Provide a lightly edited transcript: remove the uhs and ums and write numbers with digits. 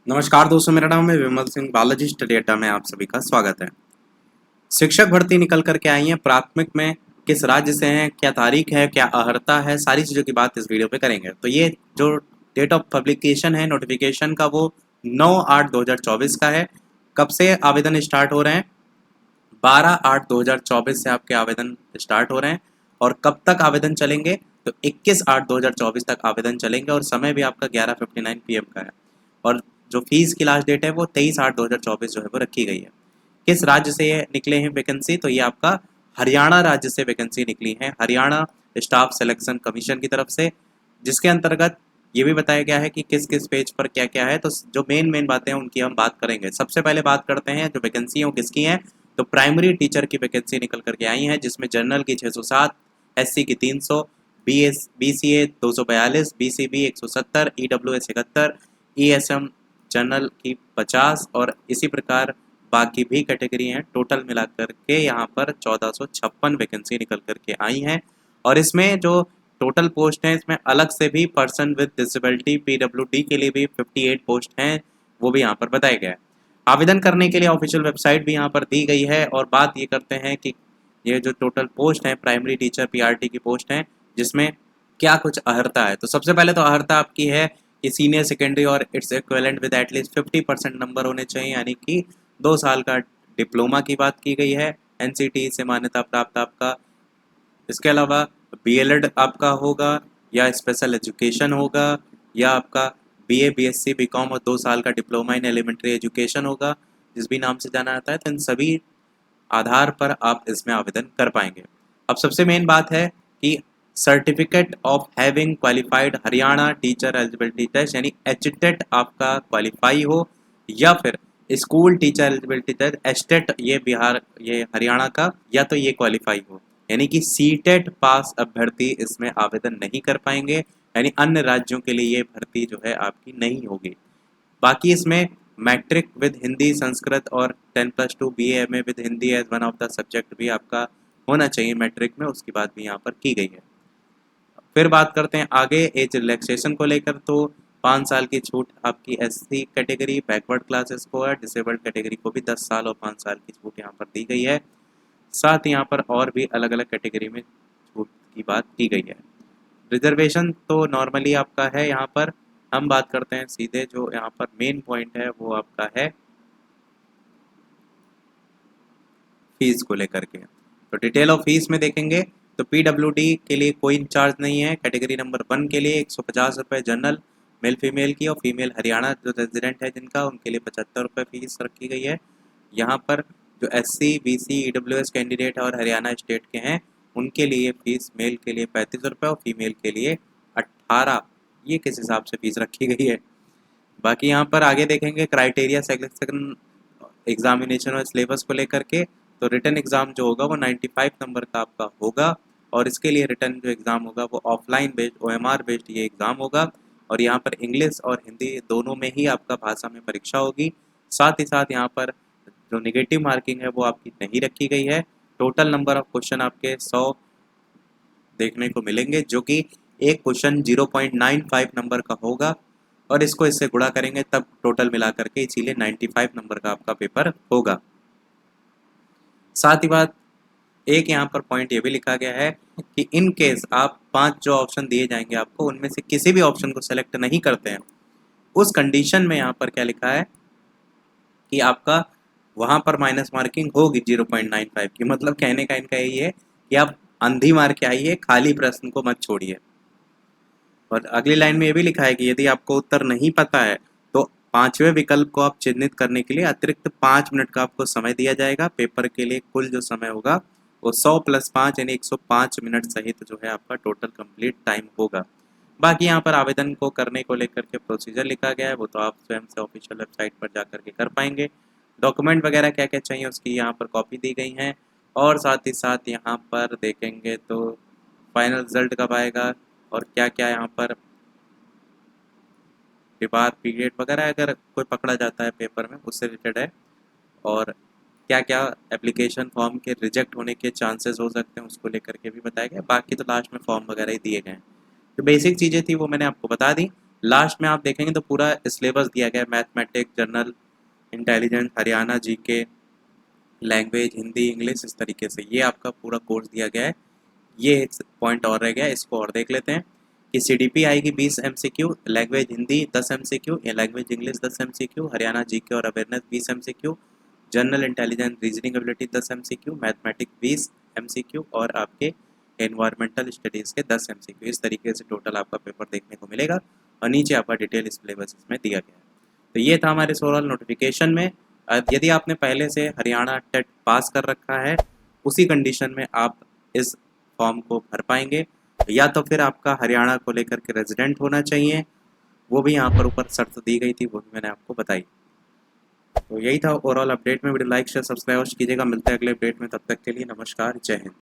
नमस्कार दोस्तों, मेरा नाम है विमल सिंह। बालाजी स्टडी अड्डा में आप सभी का स्वागत है। शिक्षक भर्ती निकल करके आई है। प्राथमिक में किस राज्य से हैं, क्या तारीख है, क्या अर्हता है, सारी चीज़ों की बात इस वीडियो पे करेंगे। तो ये जो डेट ऑफ पब्लिकेशन है नोटिफिकेशन का, वो 9/8/2024 का है। कब से आवेदन स्टार्ट हो रहे हैं? 12/8/2024 से आपके आवेदन स्टार्ट हो रहे हैं। और कब तक आवेदन चलेंगे? तो 21/8/2024 तक आवेदन चलेंगे और समय भी आपका 11:59 PM का है। और जो फीस की लास्ट डेट है वो 23/8/2024 जो है वो रखी गई है। किस राज्य से ये निकले हैं वैकेंसी? तो ये आपका हरियाणा राज्य से वैकेंसी निकली है, हरियाणा स्टाफ सिलेक्शन कमीशन की तरफ से, जिसके अंतर्गत ये भी बताया गया है कि किस किस पेज पर क्या क्या है। तो जो मेन मेन बातें हैं उनकी हम बात करेंगे। सबसे पहले बात करते हैं जो वैकेंसी है वो किसकी हैं। तो प्राइमरी टीचर की वैकेंसी निकल करके आई है, जिसमें जनरल की 607, SC की 300, BCA 242, BCB 170, EWS 71, ESM general की 50 और इसी प्रकार बाकी भी कैटेगरी हैं। टोटल मिलाकर के यहाँ पर 1456 वैकेंसी निकल करके आई हैं। और इसमें जो टोटल पोस्ट हैं, इसमें अलग से भी पर्सन विद डिसेबिलिटी PWD के लिए भी 58 पोस्ट हैं, वो भी यहाँ पर बताया गया है। आवेदन करने के लिए ऑफिशियल वेबसाइट भी यहाँ पर दी गई है। और बात ये करते हैं कि ये जो टोटल पोस्ट हैं प्राइमरी टीचर PRT की पोस्ट हैं, जिसमें क्या कुछ अर्हता है। तो सबसे पहले तो अर्हता आपकी है कि सीनियर सेकेंडरी और its equivalent with at least 50% number होने चाहिए, यानी कि 2 साल का डिप्लोमा की बात की गई है, NCT से मान्यता प्राप्त आपका। इसके अलावा BLED आपका होगा, या स्पेशल एजुकेशन होगा, या आपका BA BSc BCom और 2 साल का डिप्लोमा इन एलिमेंट्री एजुकेशन होगा, जिस भी नाम से जाना जाता है। तो इन सभी आधार पर आप इसमें आवेदन कर पाएंगे। अब सबसे मेन बात है कि certificate of having qualified Haryana teacher eligibility test, यानी HTET आपका क्वालिफाई हो, या फिर स्कूल टीचर एलिजिबिलिटी टेस्ट एस्टेट, ये बिहार ये हरियाणा का, या तो ये क्वालिफाई हो। यानी कि CTET पास अभ्यर्थी इसमें आवेदन नहीं कर पाएंगे, यानी अन्य राज्यों के लिए ये भर्ती जो है आपकी नहीं होगी। बाकी इसमें मैट्रिक विद हिंदी संस्कृत और 10+2 BA MA with Hindi as one of the subject भी आपका होना चाहिए मैट्रिक में, उसकी बात भी यहाँ पर की गई है। फिर बात करते हैं आगे एज रिलैक्सेशन को लेकर। तो 5 साल की छूट आपकी SC कैटेगरी बैकवर्ड क्लासेस को है, डिसेबल्ड कैटेगरी को भी 10 साल और 5 साल की छूट यहाँ पर दी गई है। साथ ही यहाँ पर और भी अलग अलग कैटेगरी में छूट की बात की गई है। रिजर्वेशन तो नॉर्मली आपका है। यहाँ पर हम बात करते हैं सीधे, जो यहाँ पर मेन पॉइंट है वो आपका है फीस को लेकर के। तो डिटेल ऑफ फीस में देखेंगे तो PWD के लिए कोई चार्ज नहीं है। कैटेगरी नंबर 1 के लिए 150 रुपये जनरल मेल फीमेल की, और फीमेल हरियाणा जो रेजिडेंट है जिनका, उनके लिए 75 रुपये फीस रखी गई है। यहाँ पर जो SC BC EWS कैंडिडेट और हरियाणा स्टेट के हैं, उनके लिए फीस मेल के लिए 35 रुपये और फीमेल के लिए 18, ये किस हिसाब से फीस रखी गई है। बाकी यहाँ पर आगे देखेंगे क्राइटेरिया सिलेक्शन एग्जामिनेशन और सिलेबस को लेकर के। तो रिटन एग्ज़ाम जो होगा वो 95 नंबर का आपका होगा, और इसके लिए रिटन जो एग्ज़ाम होगा वो ऑफलाइन बेस्ड OMR बेस्ड ये एग्ज़ाम होगा। और यहाँ पर इंग्लिश और हिंदी दोनों में ही आपका भाषा में परीक्षा होगी। साथ ही साथ यहाँ पर जो निगेटिव मार्किंग है वो आपकी नहीं रखी गई है। टोटल नंबर ऑफ क्वेश्चन आपके 100 देखने को मिलेंगे, जो कि एक क्वेश्चन 0.95 नंबर का होगा, और इसको इससे गुणा करेंगे तब टोटल मिला करके, इसीलिए 95 नंबर का आपका पेपर होगा। साथ ही बात एक यहाँ पर पॉइंट ये भी लिखा गया है कि इन केस आप 5 जो ऑप्शन दिए जाएंगे आपको, उनमें से किसी भी ऑप्शन को सेलेक्ट नहीं करते हैं, उस कंडीशन में यहाँ पर क्या लिखा है कि आपका वहाँ पर माइनस मार्किंग होगी 0.95 की। मतलब कहने का इनका यही है कि आप अंधी मार के आइए, खाली प्रश्न को मत छोड़िए। और अगली लाइन में ये भी लिखा है कि यदि आपको उत्तर नहीं पता है तो 5वें विकल्प को आप चिन्हित करने के लिए अतिरिक्त 5 मिनट का आपको समय दिया जाएगा। पेपर के लिए कुल जो समय होगा वो 100 + 5 यानी 105 मिनट सहित जो है आपका टोटल कंप्लीट टाइम होगा। बाकी यहाँ पर आवेदन को करने को लेकर के प्रोसीजर लिखा गया है, वो तो आप स्वयं से ऑफिशियल वेबसाइट पर जा करके कर पाएंगे। डॉक्यूमेंट वगैरह क्या क्या चाहिए उसकी यहाँ पर कॉपी दी गई हैं। और साथ ही साथ यहाँ पर देखेंगे तो फाइनल रिजल्ट कब आएगा, और क्या क्या यहाँ पर विवाद पीरियड वगैरह अगर कोई पकड़ा जाता है पेपर में, उससे रिलेटेड है। और क्या क्या एप्लीकेशन फॉर्म के रिजेक्ट होने के चांसेस हो सकते हैं उसको लेकर के भी बताया गया। बाकी तो लास्ट में फॉर्म वगैरह ही दिए गए हैं। जो बेसिक चीज़ें थी वो मैंने आपको बता दी। लास्ट में आप देखेंगे तो पूरा सिलेबस दिया गया है, mathematics, general intelligence, Haryana GK, language, Hindi, English, इस तरीके से ये आपका पूरा कोर्स दिया गया है। ये एक पॉइंट और रह गया है, इसको और देख लेते हैं कि सीडीपी आएगी 20 एमसीक्यू, लैंग्वेज हिंदी 10 एमसीक्यू, या language English 10 MCQ, Haryana GK और awareness 20 MCQ, general intelligence reasoning ability 10 MCQ, mathematics 20 MCQ और आपके एनवायरमेंटल स्टडीज़ के 10 एमसीक्यू। इस तरीके से टोटल आपका पेपर देखने को मिलेगा और नीचे आपका डिटेल सिलेबस इसमें दिया गया है। तो ये था हमारे ओवरऑल नोटिफिकेशन में। यदि आपने पहले से हरियाणा टेट पास कर रखा है, उसी कंडीशन में आप इस फॉर्म को भर पाएंगे, या तो फिर आपका हरियाणा को लेकर के रेजिडेंट होना चाहिए, वो भी यहाँ पर ऊपर शर्त दी गई थी, वो भी मैंने आपको बताई। तो यही था ओवरऑल अपडेट में। वीडियो लाइक शेयर सब्सक्राइब कीजिएगा। मिलते हैं अगले अपडेट में, तब तक के लिए नमस्कार, जय हिंद।